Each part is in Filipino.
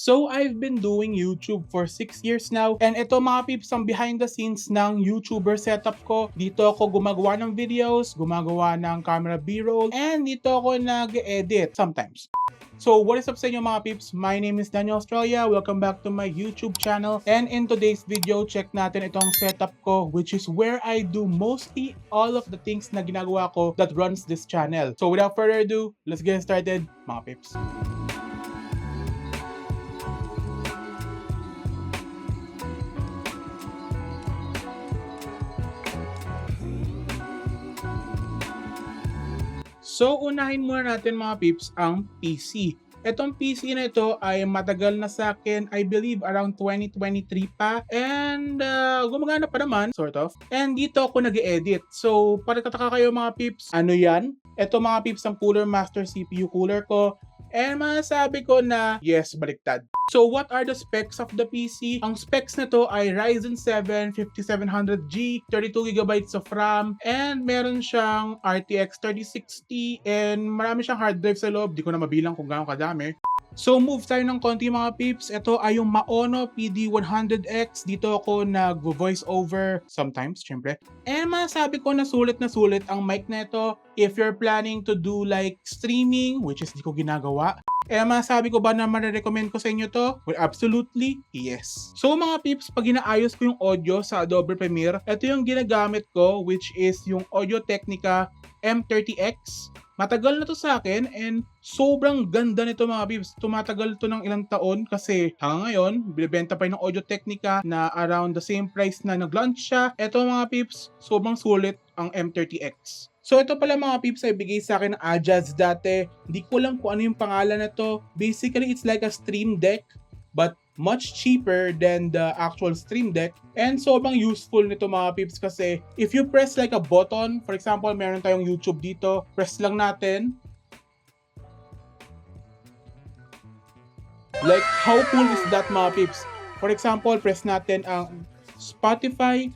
So I've been doing YouTube for 6 years now, and ito mga peeps ang behind the scenes ng YouTuber setup ko. Dito ako gumagawa ng videos, gumagawa ng camera b-roll, and dito ako nag-edit sometimes. So what is up sa inyo mga peeps? My name is Daniel Australia. Welcome back to my YouTube channel. And in today's video, check natin itong setup ko, which is where I do mostly all of the things na ginagawa ko that runs this channel. So without further ado, let's get started mga peeps. So, unahin muna natin mga peeps ang PC. Itong PC na ito ay matagal na sa akin, I believe around 2023 pa. And gumagana pa naman, sort of. And dito ako nag-edit. So, patataka kayo mga peeps, ano yan? Ito mga peeps ang Cooler Master CPU cooler ko. And masasabi ko na yes, baliktad. So what are the specs of the PC? Ang specs nito ay Ryzen 7 5700G, 32GB of RAM, and meron siyang RTX 3060, and marami siyang hard drive sa loob. Di ko na mabilang kung gaano kadami. So move tayo ng konti mga peeps. Ito ay yung Maono PD100X. Dito ako nag-voice over sometimes, syempre. And masasabi ko na sulit ang mic na ito if you're planning to do like streaming, which is di ko ginagawa. Masasabi ko ba na marirecommend ko sa inyo to? Well, absolutely, yes. So mga peeps, pag inaayos ko yung audio sa Adobe Premiere, ito yung ginagamit ko, which is yung Audio Technica M30X. Matagal na to sa akin and sobrang ganda nito mga peeps. Tumatagal to ng ilang taon kasi hanggang ngayon, binibenta pa rin ng Audio Technica na around the same price na nag-launch siya. Ito mga peeps, sobrang sulit ang M30X. So ito pala mga peeps ay bigay sa akin ng Ajaz dati. Hindi ko lang kung ano yung pangalan na to. Basically, it's like a Stream Deck but much cheaper than the actual Stream Deck. And sobrang useful nito mga peeps kasi if you press like a button, for example, meron tayong YouTube dito, press lang natin. Like, how cool is that mga peeps? For example, press natin ang Spotify.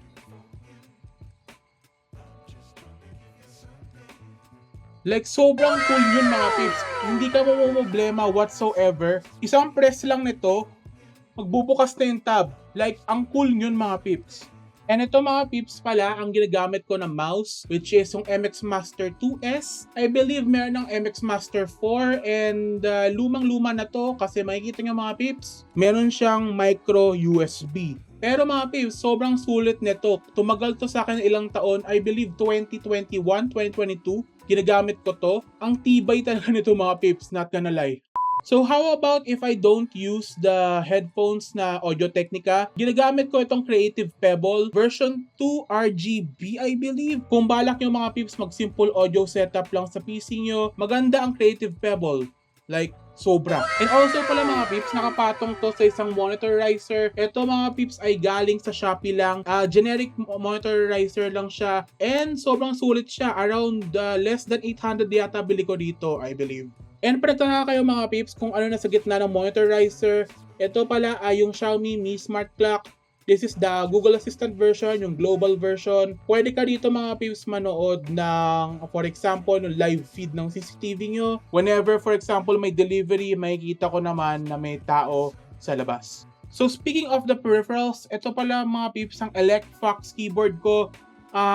Like, sobrang cool yun mga peeps. Hindi ka problema whatsoever. Isang press lang nito, magbubukas na yung tab. Like, ang cool yun mga peeps. And ito mga peeps pala, ang ginagamit ko na mouse, which is yung MX Master 2S. I believe meron ng MX Master 4 and lumang-luma na to kasi makikita nyo mga peeps, meron siyang micro USB. Pero mga peeps, sobrang sulit nito. Tumagal to sa akin ilang taon, I believe 2021, 2022. Ginagamit ko to. Ang tibay talaga nito mga peeps, not gonna lie. So how about if I don't use the headphones na Audio Technica? Ginagamit ko itong Creative Pebble version 2 RGB I believe. Kung balak nyo mga peeps mag-simple audio setup lang sa PC nyo, maganda ang Creative Pebble. Like, sobra. And also pala mga peeps, nakapatong to sa isang monitorizer. Ito mga peeps ay galing sa Shopee lang. Generic monitorizer lang siya. And sobrang sulit siya. Around less than 800 yata bili ko dito, I believe. And patataka kayo mga peeps kung ano nasa gitna ng monitorizer. Ito pala ay yung Xiaomi Mi Smart Clock. This is the Google Assistant version, yung global version. Pwede ka dito mga peeps manood ng, for example, ng live feed ng CCTV nyo. Whenever, for example, may delivery, makikita ko naman na may tao sa labas. So speaking of the peripherals, ito pala mga peeps ang ElectFox keyboard ko.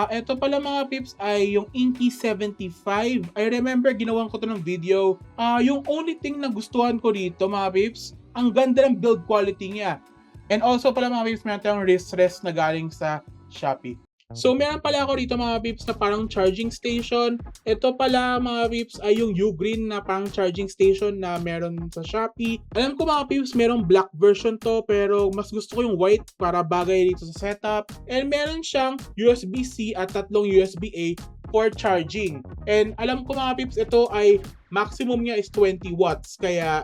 Ito pala mga peeps ay yung Inky 75. I remember ginawan ko to ng video. Yung only thing na gustuhan ko dito mga peeps, ang ganda ng build quality niya. And also pala mga peeps, meron tayong wrist rest na galing sa Shopee. So meron pala ako dito mga peeps na parang charging station. Ito pala mga peeps ay yung Ugreen na parang charging station na meron sa Shopee. Alam ko mga peeps merong black version to pero mas gusto ko yung white para bagay dito sa setup. And meron siyang USB-C at tatlong USB-A for charging. And alam ko mga peeps ito ay maximum niya is 20 watts kaya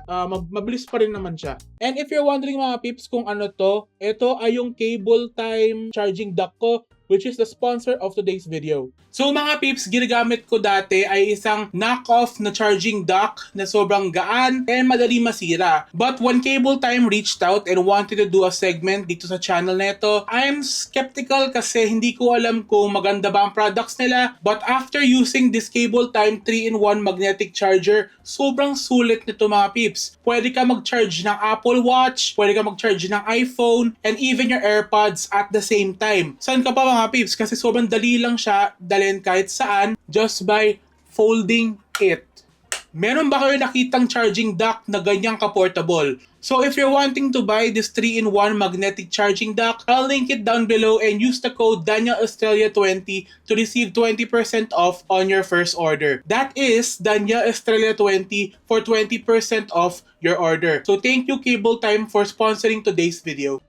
mabilis pa rin naman siya. And if you're wondering mga peeps kung ano to, ito ay yung cable time charging dock ko, which is the sponsor of today's video. So mga peeps, ginagamit ko dati ay isang knockoff na charging dock na sobrang gaan and madali masira. But when Cable Time reached out and wanted to do a segment dito sa channel na ito, I'm skeptical kasi hindi ko alam kung maganda ba ang products nila. But after using this Cable Time 3-in-1 magnetic charger, sobrang sulit nito mga peeps. Pwede ka mag-charge ng Apple Watch, pwede ka mag-charge ng iPhone, and even your AirPods at the same time. Saan ka pa mga peeps? Kasi sobrang dali lang siya dalhin kahit saan just by folding it. Meron ba kayo nakitang charging dock na ganyang ka-portable? So if you're wanting to buy this 3-in-1 magnetic charging dock, I'll link it down below and use the code DanielEstrella20 to receive 20% off on your first order. That is DanielEstrella20 for 20% off your order. So thank you Cable Time for sponsoring today's video.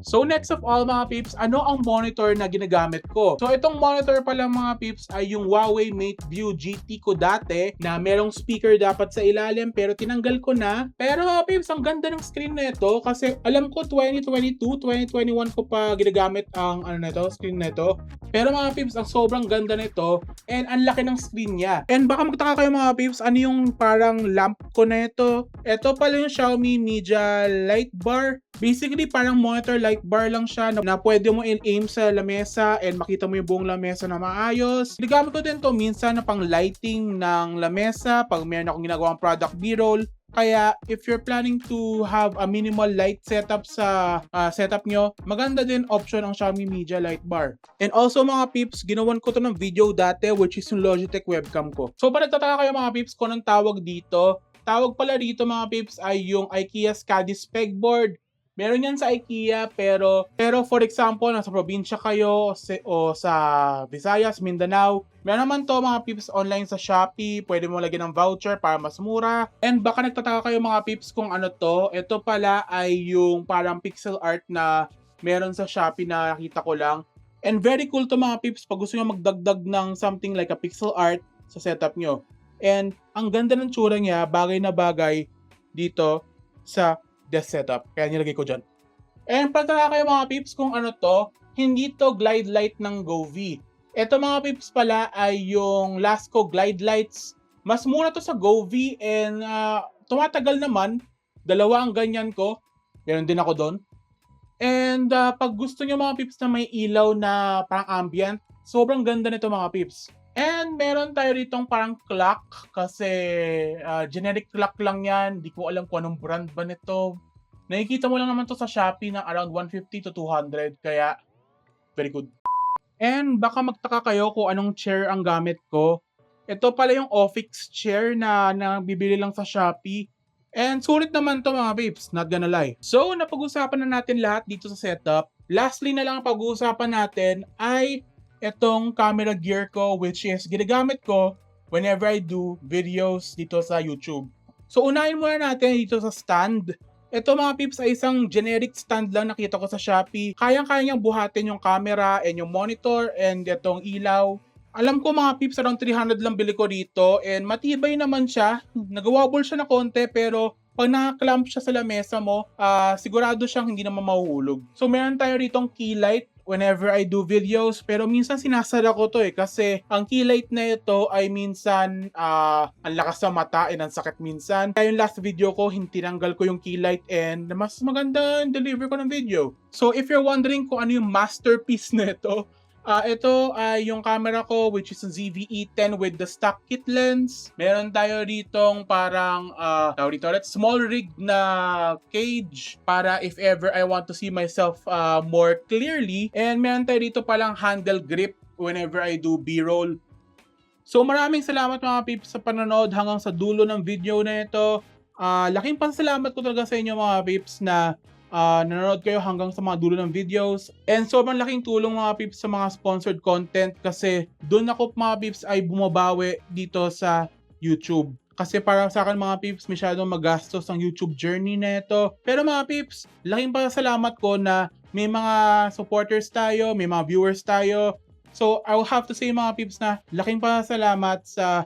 So next of all mga peeps, ano ang monitor na ginagamit ko? So itong monitor pala mga peeps ay yung Huawei MateView GT ko dati na merong speaker dapat sa ilalim pero tinanggal ko na. Pero mga peeps, ang ganda ng screen na ito kasi alam ko 2022, 2021 ko pa ginagamit ang screen na ito. Pero mga peeps, ang sobrang ganda nito and ang laki ng screen niya. And baka magtaka kayo mga peeps, ano yung parang lamp ko na ito? Ito pala yung Xiaomi Media Light Bar. Basically, parang monitor light bar lang siya na pwede mo in-aim sa lamesa and makita mo yung buong lamesa na maayos. Ginagamit ko din to minsan na pang lighting ng lamesa pag meron akong ginagawang product b-roll. Kaya if you're planning to have a minimal light setup sa setup nyo, maganda din option ang Xiaomi Media Light Bar. And also mga peeps, ginawan ko to ng video dati which is yung Logitech webcam ko. So para nagtataka kayo mga peeps kung anong tawag dito, tawag pala dito mga peeps ay yung IKEA SCADIS pegboard. Meron yan sa IKEA pero for example, nasa probinsya kayo o sa Visayas, Mindanao, meron naman to mga peeps online sa Shopee, pwede mo lagyan ng voucher para mas mura. And baka nagtataka kayo mga peeps kung ano to, ito pala ay yung parang pixel art na meron sa Shopee na nakita ko lang. And very cool to mga peeps pag gusto nyo magdagdag ng something like a pixel art sa setup nyo. And ang ganda ng tsura niya, bagay na bagay dito sa desk setup. Kaya nilagay ko dyan. And pagtaka kayo mga peeps kung ano to, hindi to glide light ng Govee. Ito mga peeps pala ay yung Lasco glide lights. Mas mura to sa Govee and tumatagal naman. Dalawa ang ganyan ko. Meron din ako doon. And pag gusto nyo mga peeps na may ilaw na parang ambient, sobrang ganda nito mga peeps. And meron tayo ditong parang clock kasi generic clock lang yan. Di ko alam kung anong brand ba nito. Nakikita mo lang naman to sa Shopee ng around 150 to 200 kaya very good. And baka magtaka kayo kung anong chair ang gamit ko. Ito pala yung Ofix chair na bibili lang sa Shopee. And sulit naman to mga babes, not gonna lie. So napag-usapan na natin lahat dito sa setup. Lastly na lang ang pag-uusapan natin ay itong camera gear ko which is ginagamit ko whenever I do videos dito sa YouTube. So unahin muna natin dito sa stand. Ito mga peeps ay isang generic stand lang nakita ko sa Shopee. Kayang-kaya niyang buhatin yung camera and yung monitor and itong ilaw. Alam ko mga peeps around 300 lang bili ko dito and matibay naman siya. Nag-wobble siya na konti pero pag naka-clamp siya sa lamesa mo, sigurado siyang hindi naman mahuhulog. So meron tayo ditong key light whenever I do videos pero minsan sinasara ko to kasi ang key light na ito ay minsan ang lakas sa mata and ang sakit minsan. Kaya yung last video ko, tinanggal ko yung key light and mas maganda yung deliver ko ng video. So if you're wondering kung ano yung masterpiece na ito, ito ay yung camera ko which is a ZV-E10 with the stock kit lens. Meron tayo ditong parang small rig na cage para if ever I want to see myself more clearly. And meron tayo dito palang handle grip whenever I do B-roll. So maraming salamat mga peeps sa panonood hanggang sa dulo ng video na ito. Laking pasalamat ko talaga sa inyo mga peeps na nanonood kayo hanggang sa mga dulo ng videos. And sobrang laking tulong mga peeps sa mga sponsored content kasi doon ako mga peeps ay bumabawi dito sa YouTube. Kasi para sa akin mga peeps, masyadong magastos ang YouTube journey na ito. Pero mga peeps, laking pasalamat ko na may mga supporters tayo, may mga viewers tayo. So I will have to say mga peeps na laking pasalamat sa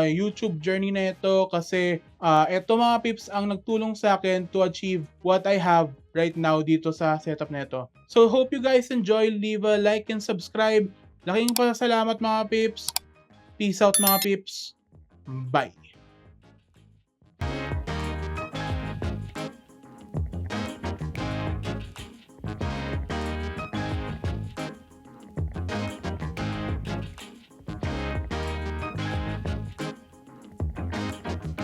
YouTube journey na ito kasi Ito mga pips ang nagtulong sa akin to achieve what I have right now dito sa setup na ito. So hope you guys enjoy. Leave a like and subscribe. Laking pasalamat mga pips. Peace out mga pips. Bye.